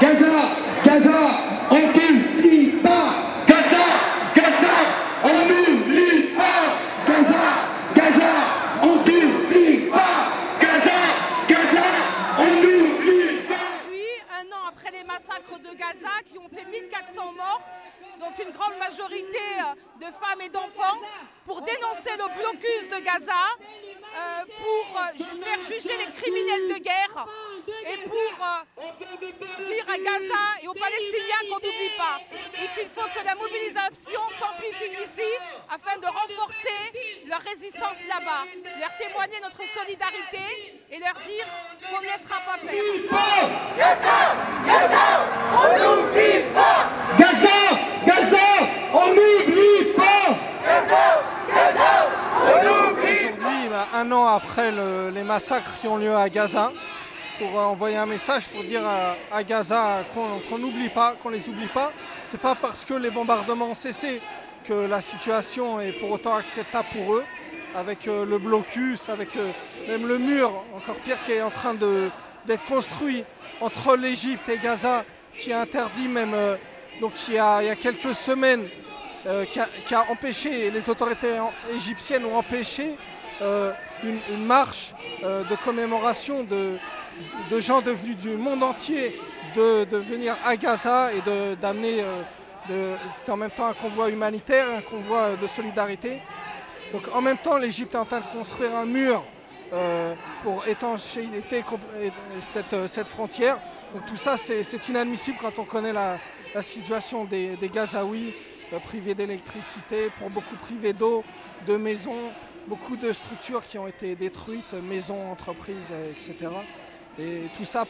Gaza, Gaza, on n'oublie pas. Gaza, Gaza, on n'oublie pas. Gaza, Gaza, on n'oublie pas. Gaza, Gaza, on n'oublie pas. Aujourd'hui, un an après les massacres de Gaza qui ont fait 1400 morts, dont une grande majorité de femmes et d'enfants, pour dénoncer le blocus de Gaza, pour faire juger les criminels de guerre et pour dire à Gaza et aux Palestiniens qu'on n'oublie pas et qu'il faut que la mobilisation s'amplifie ici afin de renforcer leur résistance là-bas, leur témoigner notre solidarité et leur dire qu'on ne laissera pas faire. Gaza, Gaza, on n'oublie pas. Gaza, Gaza, on n'oublie pas. Gaza, Gaza, on n'oublie pas. Aujourd'hui, un an après les massacres qui ont lieu à Gaza, pour envoyer un message pour dire à Gaza qu'on n'oublie pas, qu'on les oublie pas. C'est pas parce que les bombardements ont cessé que la situation est pour autant acceptable pour eux, avec le blocus, avec même le mur, encore pire, qui est en train d'être construit entre l'Égypte et Gaza, qui a interdit même, donc il y a quelques semaines, qui a empêché, les autorités égyptiennes ont empêché une marche de commémoration de gens devenus du monde entier de venir à Gaza et d'amener, c'était en même temps un convoi humanitaire, un convoi de solidarité. Donc en même temps, l'Égypte est en train de construire un mur pour étancher cette frontière. Donc tout ça, c'est inadmissible quand on connaît la situation des Gazaouis, privés d'électricité, pour beaucoup privés d'eau, de maisons, beaucoup de structures qui ont été détruites, maisons, entreprises, etc. Et tout ça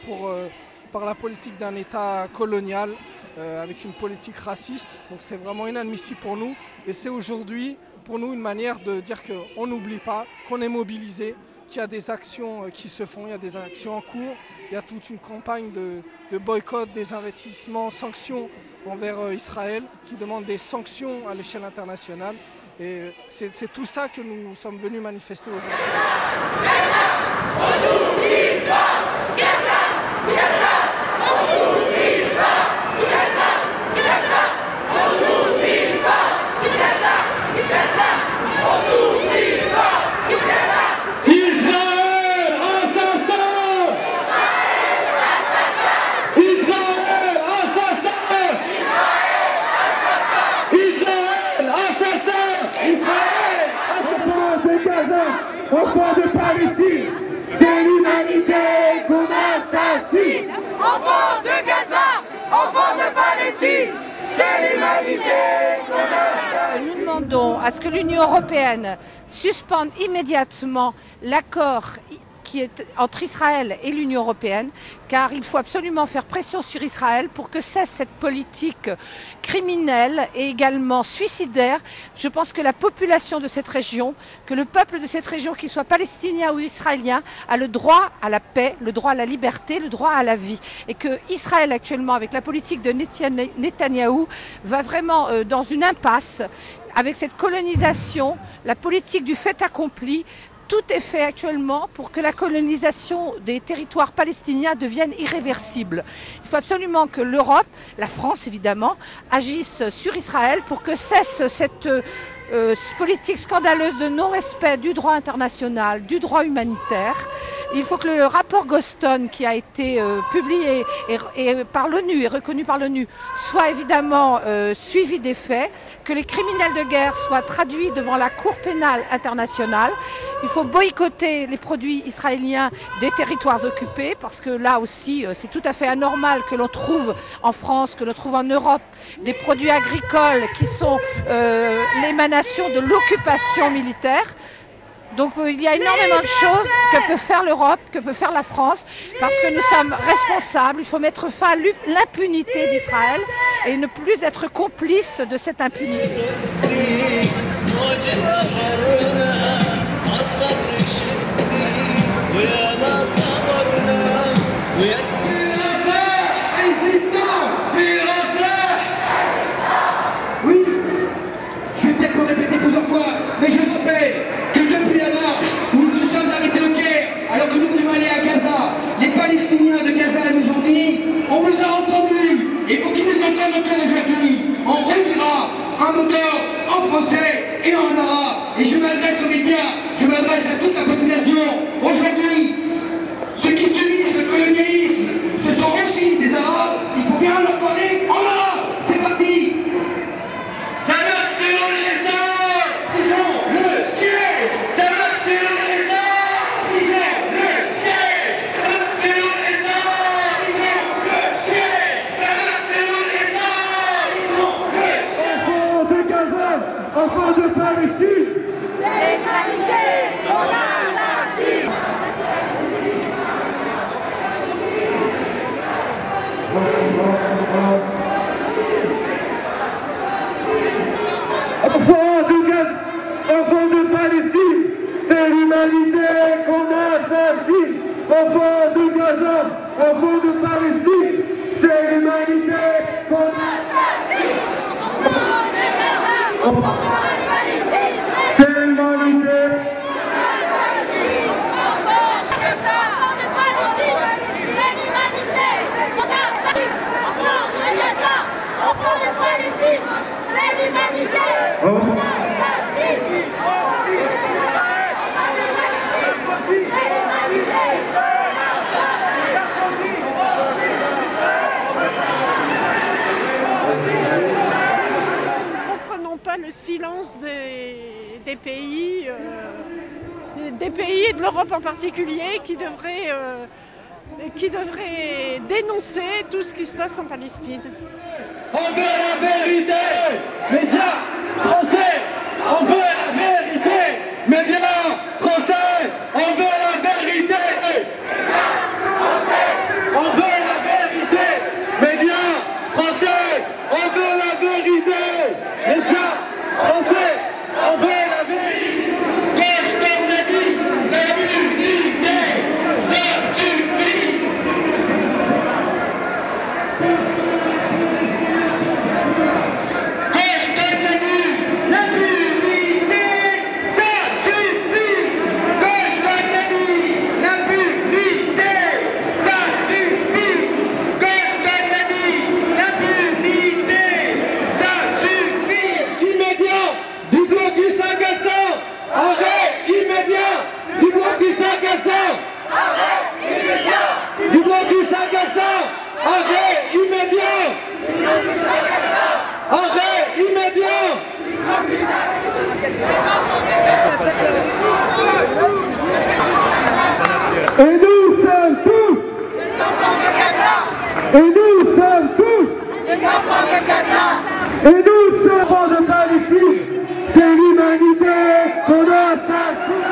par la politique d'un État colonial, avec une politique raciste. Donc c'est vraiment inadmissible pour nous. Et c'est aujourd'hui, pour nous, une manière de dire qu'on n'oublie pas, qu'on est mobilisé, qu'il y a des actions qui se font, il y a des actions en cours. Il y a toute une campagne de boycott, des investissements, sanctions envers Israël, qui demande des sanctions à l'échelle internationale. Et c'est tout ça que nous sommes venus manifester aujourd'hui. Enfants de Palestine, c'est l'humanité qu'on assassine. Enfants de Gaza, enfants de Palestine, c'est l'humanité qu'on assassine. Nous demandons à ce que l'Union européenne suspende immédiatement l'accord qui est entre Israël et l'Union européenne, car il faut absolument faire pression sur Israël pour que cesse cette politique criminelle et également suicidaire. Je pense que la population de cette région, que le peuple de cette région, qu'il soit palestinien ou israélien, a le droit à la paix, le droit à la liberté, le droit à la vie. Et que Israël actuellement, avec la politique de Netanyahou, va vraiment dans une impasse avec cette colonisation, la politique du fait accompli. Tout est fait actuellement pour que la colonisation des territoires palestiniens devienne irréversible. Il faut absolument que l'Europe, la France évidemment, agisse sur Israël pour que cesse cette politique scandaleuse de non-respect du droit international, du droit humanitaire. Il faut que le rapport Goldstone qui a été publié par l'ONU et reconnu par l'ONU soit évidemment suivi des faits, que les criminels de guerre soient traduits devant la Cour pénale internationale. Il faut boycotter les produits israéliens des territoires occupés parce que là aussi c'est tout à fait anormal que l'on trouve en France, que l'on trouve en Europe des produits agricoles qui sont l'émanation de l'occupation militaire. Donc il y a énormément de choses que peut faire l'Europe, que peut faire la France, parce que nous sommes responsables. Il faut mettre fin à l'impunité d'Israël et ne plus être complice de cette impunité. Oui, je vais peut-être le répéter plusieurs fois, mais je rappelle que depuis la marche où nous sommes arrêtés au Caire, alors que nous voulions aller à Gaza, les Palestiniens de Gaza nous ont dit « On vous a entendu ». un moteur en français et en arabe. Et je m'adresse aux médias, je m'adresse à toute la population. Aujourd'hui, ceux qui subissent le colonialisme, ce sont aussi des Arabes. Il faut bien leur parler en arabe. C'est parti. Sadat, c'est l'adresseur. Disons le siège. Sadat, c'est l'adresseur. Disons le siège. Sadat, c'est l'adresseur. Disons le siège. Sadat, c'est l'adresseur. Disons le siège. Enfants de Gaza, enfants de Palestine. C'est l'humanité qu'on assassine. Enfants de Gaza, enfants de Palestine, c'est l'humanité qu'on assassine. Enfants de Gaza, enfants de Palestine, c'est l'humanité qu'on assassine. Enfants de Gaza, enfants de Palestine, c'est l'humanité. Nous ne comprenons pas le silence des pays et de l'Europe en particulier qui devraient dénoncer tout ce qui se passe en Palestine. On veut la vérité, médias français, on veut la vérité, médias français, on veut la vérité, on veut la vérité, médias français, on veut la vérité, médias français, on veut la vérité. Quand je t'en ai dit, la vérité, ça suffit. Du blocus agaçant, arrêt immédiat. Arrêt immédiat. Et nous sommes tous les enfants de Gaza. Et nous sommes tous les enfants de Gaza. Et nous sommes enfants de Palestine. C'est l'humanité qu'on assassine.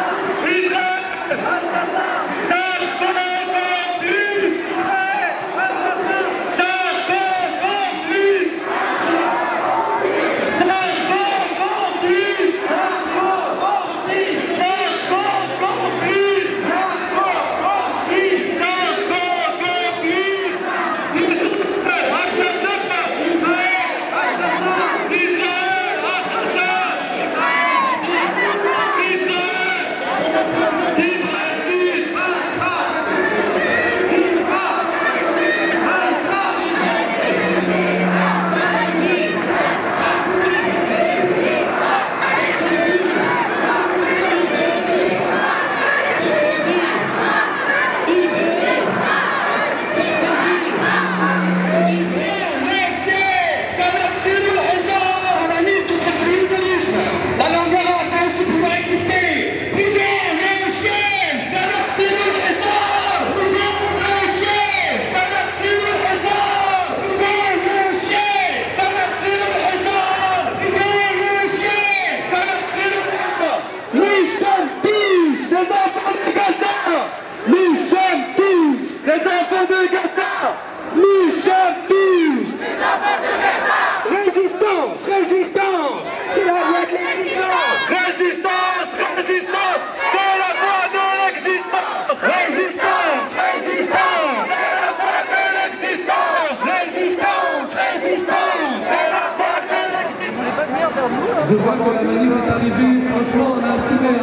Je vois que la manif est arrivée, franchement on a un super